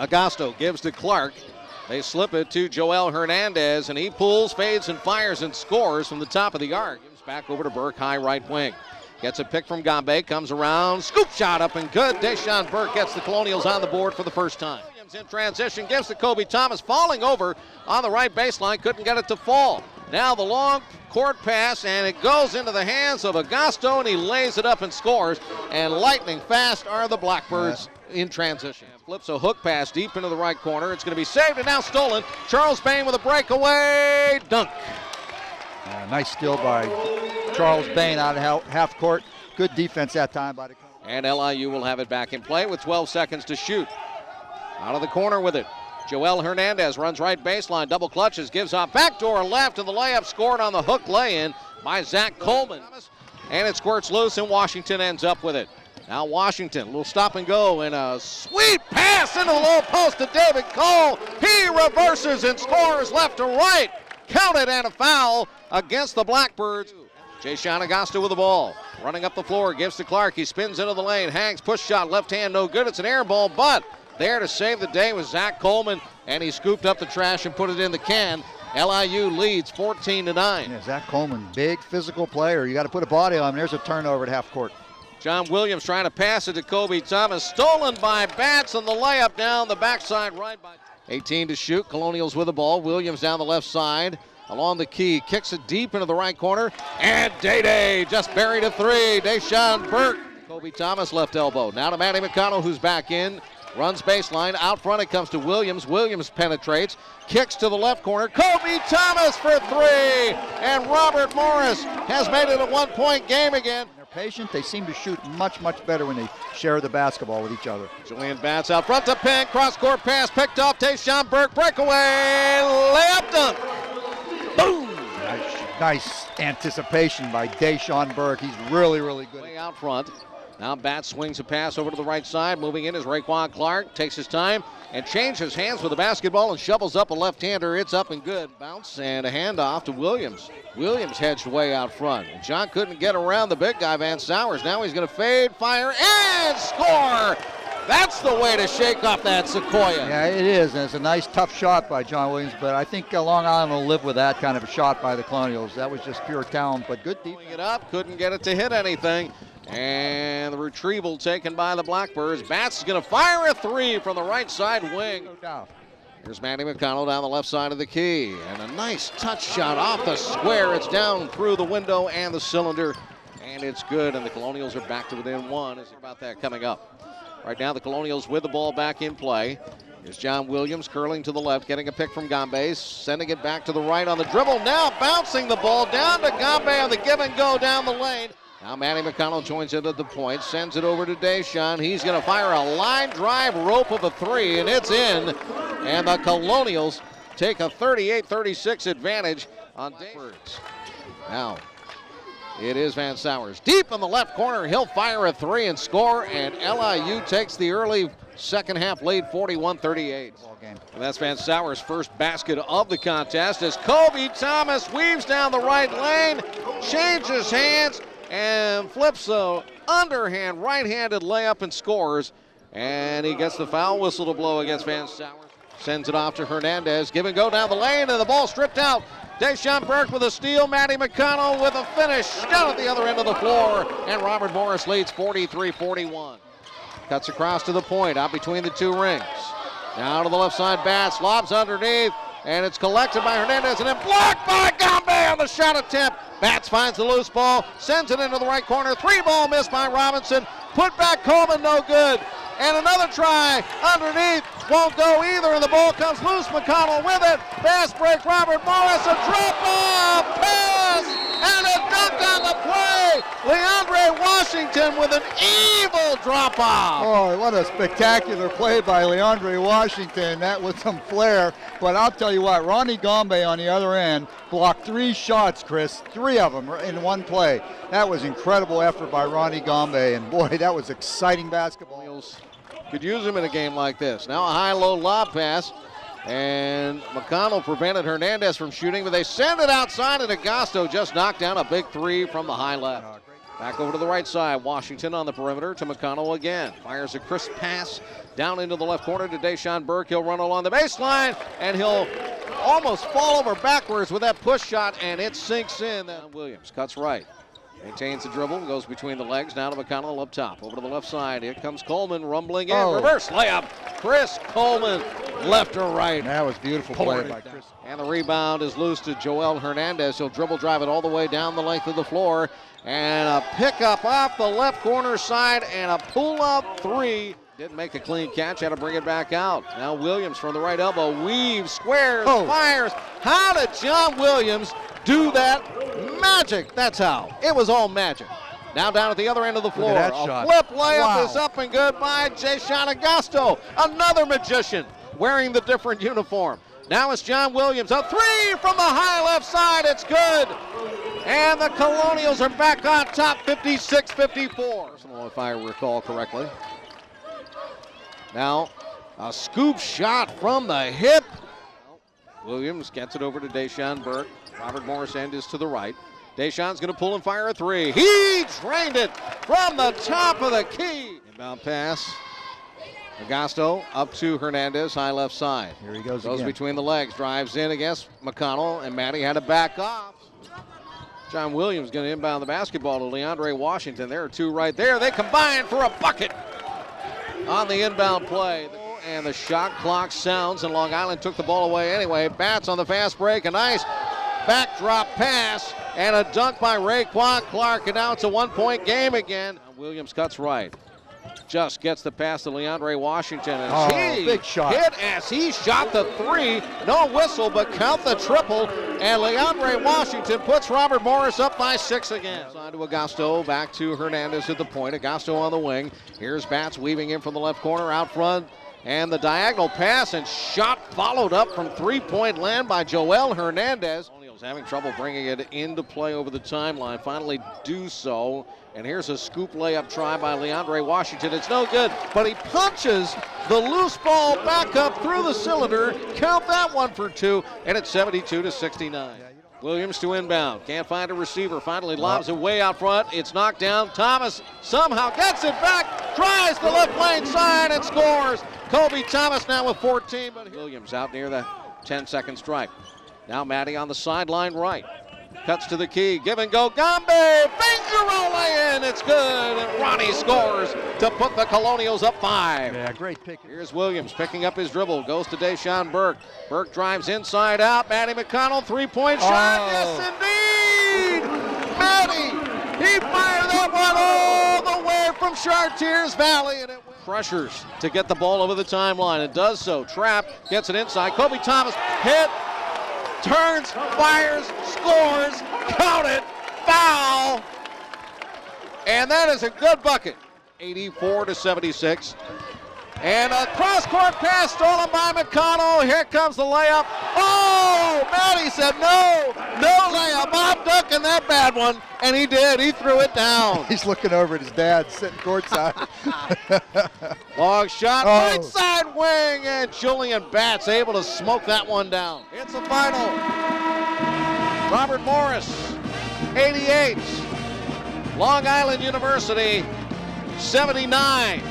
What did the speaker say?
Agosto gives to Clark. They slip it to Joel Hernandez, and he pulls, fades, and fires and scores from the top of the arc. Gives back over to Burke, high right wing. Gets a pick from Gombe, comes around, scoop shot up and good. Deshaun Burke gets the Colonials on the board for the first time. Williams in transition, gives to Kobe Thomas, falling over on the right baseline, couldn't get it to fall. Now the long court pass, and it goes into the hands of Agosto, and he lays it up and scores. And lightning fast are the Blackbirds in transition. Flips a hook pass deep into the right corner. It's going to be saved and now stolen. Charles Bain with a breakaway dunk. Nice steal by Charles Bain out of half court. Good defense that time by the Colonials. And LIU will have it back in play with 12 seconds to shoot. Out of the corner with it. Joel Hernandez runs right baseline, double clutches, gives off backdoor left, and the layup scored on the hook lay-in by Zach Coleman. And it squirts loose, and Washington ends up with it. Now Washington, a little stop and go, and a sweet pass into the low post to David Cole. He reverses and scores left to right. Counted and a foul against the Blackbirds. Deshaun Agosto with the ball. Running up the floor, gives to Clark. He spins into the lane, hangs, push shot, left hand, no good. It's an air ball, but there to save the day was Zach Coleman, and he scooped up the trash and put it in the can. LIU leads 14-9. Yeah, Zach Coleman, big physical player. You got to put a body on him. There's a turnover at half court. John Williams trying to pass it to Kobe Thomas. Stolen by Batts, and the layup down the backside right by 18 to shoot. Colonials with the ball. Williams down the left side. Along the key, kicks it deep into the right corner. And Day just buried a three. Deshaun Burke. Kobe Thomas left elbow. Now to Matty McConnell, who's back in. Runs baseline. Out front it comes to Williams. Williams penetrates. Kicks to the left corner. Kobe Thomas for three. And Robert Morris has made it a one-point game again. They're patient. They seem to shoot much, much better when they share the basketball with each other. Julian Batts out front to pin. Cross-court pass picked off. Deshaun Burke. Breakaway. Layup dunk. Boom! Nice anticipation by Deshaun Burke. He's really, really good. Way out front. Now Batts swings a pass over to the right side. Moving in is Raekwon Clark. Takes his time and changes hands with the basketball and shovels up a left-hander. It's up and good. Bounce and a handoff to Williams. Williams hedged way out front. And John couldn't get around the big guy, Van Sowers. Now he's going to fade, fire, and score! That's the way to shake off that Sequoia. Yeah, it is, and it's a nice, tough shot by John Williams, but I think Long Island will live with that kind of a shot by the Colonials. That was just pure talent, but good defense. It up, couldn't get it to hit anything, and the retrieval taken by the Blackbirds. Batts is going to fire a three from the right side wing. No doubt. Here's Matty McConnell down the left side of the key, and a nice touch shot off the square. It's down through the window and the cylinder, and it's good, and the Colonials are back to within one. Is about that coming up. Right now, the Colonials with the ball back in play. Here's John Williams curling to the left, getting a pick from Gombe, sending it back to the right on the dribble. Now bouncing the ball down to Gombe on the give and go down the lane. Now Matty McConnell joins in at the point, sends it over to Deshaun. He's going to fire a line drive rope of a three, and it's in. And the Colonials take a 38-36 advantage on Blackbirds. Now, it is Van Sowers. Deep in the left corner, he'll fire a three and score, and LIU takes the early second half lead 41-38. And that's Van Sowers' first basket of the contest as Kobe Thomas weaves down the right lane, changes hands, and flips a underhand right-handed layup and scores. And he gets the foul whistle to blow against Van Sowers. Sends it off to Hernandez. Give and go down the lane, and the ball stripped out. Deshaun Burke with a steal, Matty McConnell with a finish down at the other end of the floor, and Robert Morris leads 43-41. Cuts across to the point, out between the two rings. Now to the left side, Batts, lobs underneath, and it's collected by Hernandez, and then blocked by Gombe on the shot attempt. Batts finds the loose ball, sends it into the right corner, three ball missed by Robinson, put back Coleman, no good. And another try underneath, won't go either, and the ball comes loose. McConnell with it. Fast break, Robert Morris, a drop-off pass, and a dunk on the play. Leandre Washington with an evil drop-off. Oh, what a spectacular play by Leandre Washington. That was some flair. But I'll tell you what, Ronnie Gombe on the other end blocked three shots, Chris, three of them in one play. That was incredible effort by Ronnie Gombe, and boy, that was exciting basketball. Could use him in a game like this. Now a high-low lob pass, and McConnell prevented Hernandez from shooting, but they send it outside, and Agosto just knocked down a big three from the high left. Back over to the right side. Washington on the perimeter to McConnell again. Fires a crisp pass down into the left corner to Deshaun Burke. He'll run along the baseline, and he'll almost fall over backwards with that push shot, and it sinks in. Williams cuts right. Maintains the dribble, goes between the legs, now to McConnell up top. Over to the left side, here comes Coleman rumbling in. Reverse layup. Chris Coleman, left or right. That was beautiful play by Chris. And the rebound is loose to Joel Hernandez. He'll dribble drive it all the way down the length of the floor. And a pickup off the left corner side and a pull-up three. Didn't make a clean catch, had to bring it back out. Now Williams from the right elbow, weaves, squares, fires. How did John Williams do that? Magic, that's how. It was all magic. Now down at the other end of the floor. A flip layup is up and good by Jason Agosto. Another magician wearing the different uniform. Now it's John Williams. A three from the high left side. It's good. And the Colonials are back on top, 56-54. If I recall correctly. Now a scoop shot from the hip. Williams gets it over to Deshaun Burke. Robert Morris end is to the right. Deshaun's going to pull and fire a three. He drained it from the top of the key. Inbound pass. Agosto up to Hernandez, high left side. Here he goes again. Between the legs, drives in against McConnell, and Matty had to back off. John Williams going to inbound the basketball to Leandre Washington. There are two right there. They combine for a bucket on the inbound play. And the shot clock sounds, and Long Island took the ball away anyway. Bats on the fast break, a nice backdrop pass, and a dunk by Raekwon Clark, and now it's a one-point game again. Williams cuts right. Just gets the pass to Leandre Washington, and he big shot. Hit as he shot the three. No whistle, but count the triple, and Leandre Washington puts Robert Morris up by 6 again. On to Agosto, back to Hernandez at the point. Agosto on the wing. Here's Bats weaving in from the left corner out front. And the diagonal pass and shot followed up from three-point land by Joel Hernandez. Colonials having trouble bringing it into play over the timeline. Finally do so. And here's a scoop layup try by Leandre Washington. It's no good, but he punches the loose ball back up through the cylinder. Count that one for two, and it's 72-69. Williams to inbound. Can't find a receiver. Finally lobs it way out front. It's knocked down. Thomas somehow gets it back. Tries the left lane side and scores. Kobe Thomas now with 14. But Williams out near the 10-second stripe. Now Matty on the sideline right. Cuts to the key. Give and go. Gombe. Finger roll in. It's good. And Ronnie scores to put the Colonials up 5. Yeah, great pick. Here's Williams picking up his dribble. Goes to Deshaun Burke. Burke drives inside out. Matty McConnell, three-point shot. Yes, indeed. Matty. He fired that one all the way from Chartiers Valley. And it went. Pressures to get the ball over the timeline. It does so. Trap. Gets it inside. Kobe Thomas. Hit. Turns, fires, scores, count it, foul. And that is a good bucket. 84-76. And a cross-court pass stolen by McConnell. Here comes the layup. Oh, Matty said no layup. I'm dunking that bad one. And he did. He threw it down. He's looking over at his dad sitting courtside. Long shot, right side wing, and Julian Batts able to smoke that one down. It's a final. Robert Morris, 88. Long Island University, 79.